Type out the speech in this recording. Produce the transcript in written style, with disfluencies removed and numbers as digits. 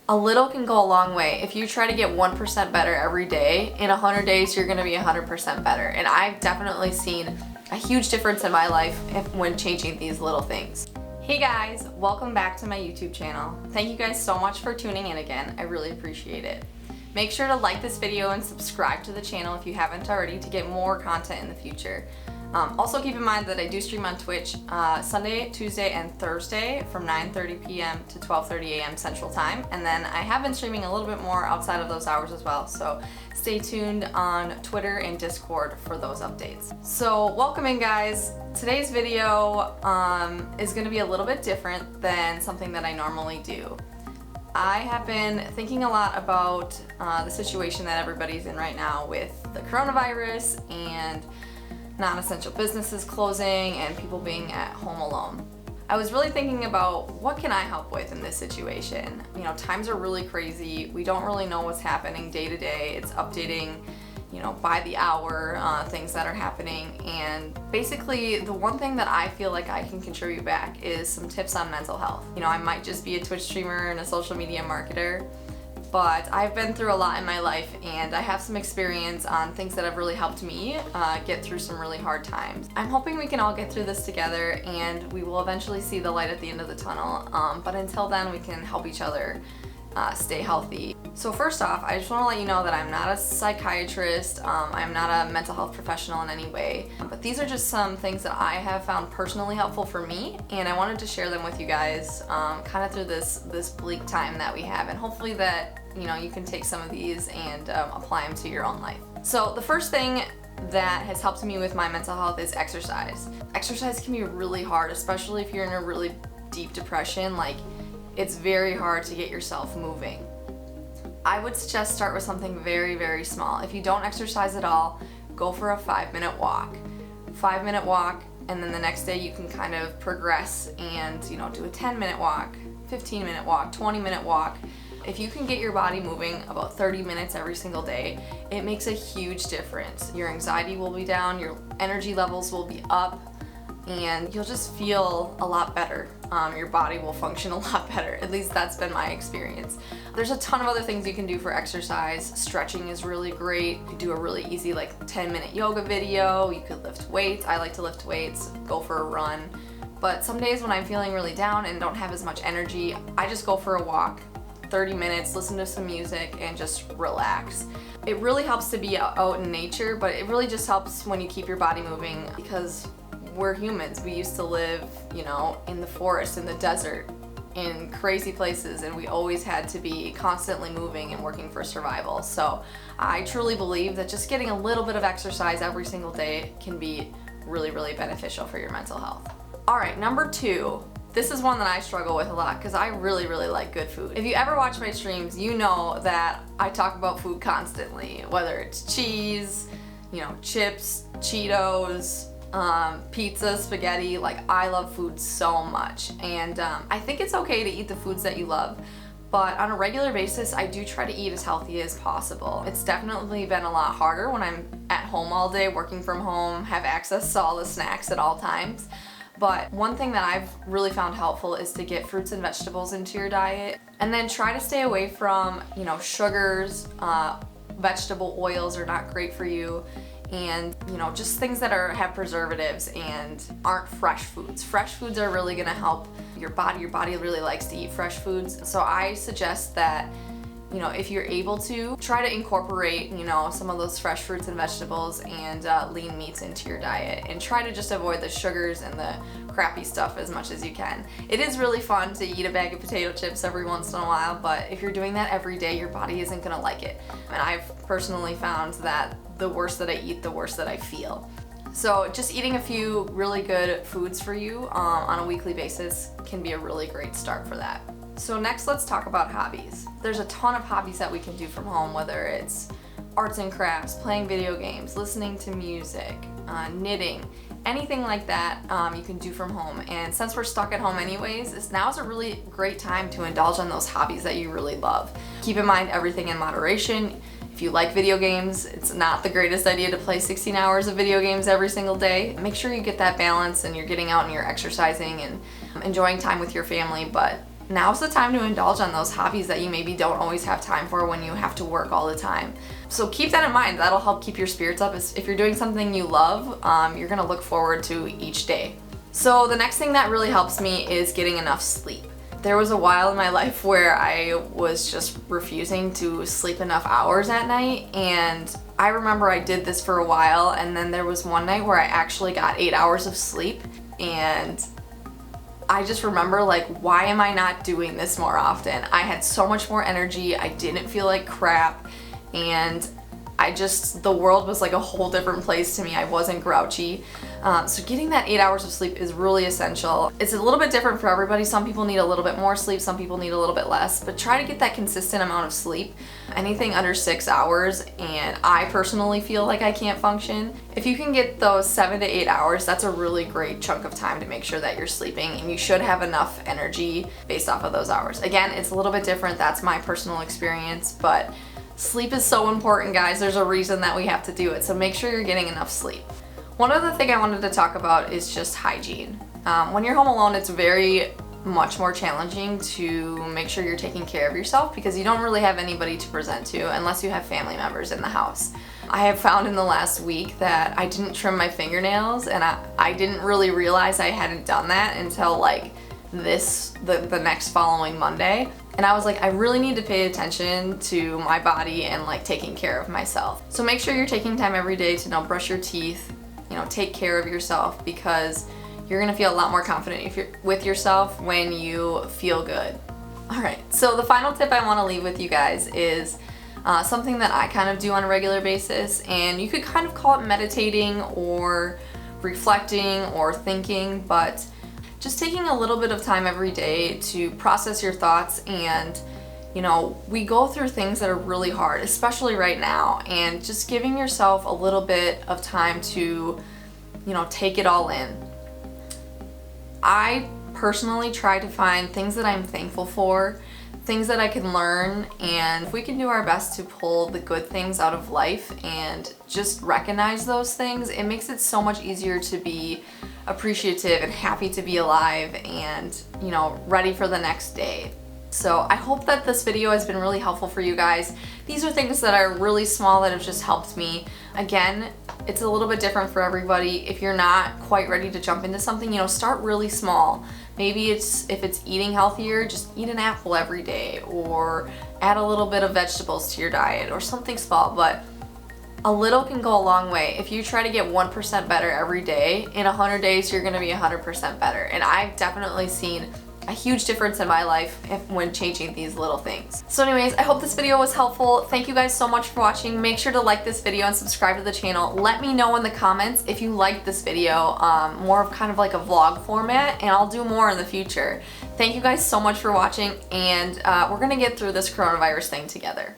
A little can go a long way. If you try to get 1% better every day, in 100 days you're gonna be 100% better. And I've definitely seen a huge difference in my life when changing these little things. Hey guys, welcome back to my YouTube channel. Thank you guys so much for tuning in again. I really appreciate it. Make sure to like this video and subscribe to the channel if you haven't already to get more content in the future. Also keep in mind that I do stream on Twitch Sunday, Tuesday, and Thursday from 9:30 p.m. to 12:30 a.m. Central Time. And then I have been streaming a little bit more outside of those hours as well. So stay tuned on Twitter and Discord for those updates. So welcome in guys. Today's video is going to be a little bit different than something that I normally do. I have been thinking a lot about the situation that everybody's in right now with the coronavirus and non-essential businesses closing and people being at home alone. I was really thinking about what can I help with in this situation. You know, times are really crazy. We don't really know what's happening day to day. It's updating, you know, by the hour, things that are happening. And basically the one thing that I feel like I can contribute back is some tips on mental health. You know, I might just be a Twitch streamer and a social media marketer, but I've been through a lot in my life and I have some experience on things that have really helped me get through some really hard times. I'm hoping we can all get through this together and we will eventually see the light at the end of the tunnel, but until then we can help each other stay healthy. So first off, I just want to let you know that I'm not a psychiatrist, I'm not a mental health professional in any way, but these are just some things that I have found personally helpful for me, and I wanted to share them with you guys kind of through this bleak time that we have, and hopefully that, you know, you can take some of these and apply them to your own life. So the first thing that has helped me with my mental health is exercise. Exercise can be really hard, especially if you're in a really deep depression. Like, it's very hard to get yourself moving. I would suggest start with something very, very small. If you don't exercise at all, go for a 5-minute walk. 5-minute walk, and then the next day you can kind of progress and, you know, do a 10-minute walk, 15-minute walk, 20-minute walk. If you can get your body moving about 30 minutes every single day, it makes a huge difference. Your anxiety will be down, your energy levels will be up, and you'll just feel a lot better. Your body will function a lot better. At least that's been my experience. There's a ton of other things you can do for exercise. Stretching is really great. You could do a really easy 10-minute yoga video. You could lift weights. I like to lift weights, go for a run. But some days when I'm feeling really down and don't have as much energy, I just go for a walk, 30 minutes, listen to some music, and just relax. It really helps to be out in nature, but it really just helps when you keep your body moving because we're humans. We used to live, you know, in the forest, in the desert, in crazy places, and we always had to be constantly moving and working for survival. So I truly believe that just getting a little bit of exercise every single day can be really, really beneficial for your mental health. All right, number 2. This is one that I struggle with a lot because I really, really like good food. If you ever watch my streams, you know that I talk about food constantly, whether it's cheese, you know, chips, Cheetos, pizza, spaghetti. Like, I love food so much, and I think it's okay to eat the foods that you love, but on a regular basis I do try to eat as healthy as possible. It's definitely been a lot harder when I'm at home all day, working from home, have access to all the snacks at all times. But one thing that I've really found helpful is to get fruits and vegetables into your diet, and then try to stay away from, you know, sugars. Vegetable oils are not great for you, and, you know, just things that have preservatives and aren't fresh foods. Fresh foods are really gonna help your body. Your body really likes to eat fresh foods. So I suggest that, you know, if you're able to, try to incorporate, you know, some of those fresh fruits and vegetables and lean meats into your diet, and try to just avoid the sugars and the crappy stuff as much as you can. It is really fun to eat a bag of potato chips every once in a while, but if you're doing that every day, your body isn't gonna like it. And I've personally found that the worse that I eat, the worse that I feel. So just eating a few really good foods for you on a weekly basis can be a really great start for that. So next, let's talk about hobbies. There's a ton of hobbies that we can do from home, whether it's arts and crafts, playing video games, listening to music, knitting, anything like that you can do from home. And since we're stuck at home anyways, now's a really great time to indulge in those hobbies that you really love. Keep in mind everything in moderation. If you like video games, it's not the greatest idea to play 16 hours of video games every single day. Make sure you get that balance and you're getting out and you're exercising and enjoying time with your family, but now's the time to indulge on those hobbies that you maybe don't always have time for when you have to work all the time. So keep that in mind. That'll help keep your spirits up. If you're doing something you love, you're gonna look forward to each day. So the next thing that really helps me is getting enough sleep. There was a while in my life where I was just refusing to sleep enough hours at night, and I remember I did this for a while, and then there was one night where I actually got 8 hours of sleep, and I just remember like, why am I not doing this more often? I had so much more energy, I didn't feel like crap, and the world was like a whole different place to me. I wasn't grouchy. So getting that 8 hours of sleep is really essential. It's a little bit different for everybody. Some people need a little bit more sleep, some people need a little bit less, but try to get that consistent amount of sleep. Anything under 6 hours, and I personally feel like I can't function. If you can get those 7 to 8 hours, that's a really great chunk of time to make sure that you're sleeping, and you should have enough energy based off of those hours. Again, it's a little bit different. That's my personal experience, but sleep is so important, guys. There's a reason that we have to do it, so make sure you're getting enough sleep. One other thing I wanted to talk about is just hygiene. When you're home alone, it's very much more challenging to make sure you're taking care of yourself because you don't really have anybody to present to unless you have family members in the house. I have found in the last week that I didn't trim my fingernails, and I didn't really realize I hadn't done that until like the next following Monday. And I was like, I really need to pay attention to my body and like taking care of myself. So make sure you're taking time every day to brush your teeth, take care of yourself, because you're gonna feel a lot more confident with yourself when you feel good. All right, so the final tip I wanna leave with you guys is something that I kind of do on a regular basis, and you could kind of call it meditating or reflecting or thinking, but just taking a little bit of time every day to process your thoughts. And we go through things that are really hard, especially right now, and just giving yourself a little bit of time to take it all in. I personally try to find things that I'm thankful for, things that I can learn, and if we can do our best to pull the good things out of life and just recognize those things, it makes it so much easier to be appreciative and happy to be alive and ready for the next day. So I hope that this video has been really helpful for you guys. These are things that are really small that have just helped me. Again, it's a little bit different for everybody. If you're not quite ready to jump into something, start really small. Maybe if it's eating healthier, just eat an apple every day, or add a little bit of vegetables to your diet, or something small, but a little can go a long way. If you try to get 1% better every day, in 100 days you're gonna be 100% better. And I've definitely seen a huge difference in my life when changing these little things. So anyways, I hope this video was helpful. Thank you guys so much for watching. Make sure to like this video and subscribe to the channel. Let me know in the comments if you liked this video, more of kind of like a vlog format, and I'll do more in the future. Thank you guys so much for watching, and we're gonna get through this coronavirus thing together.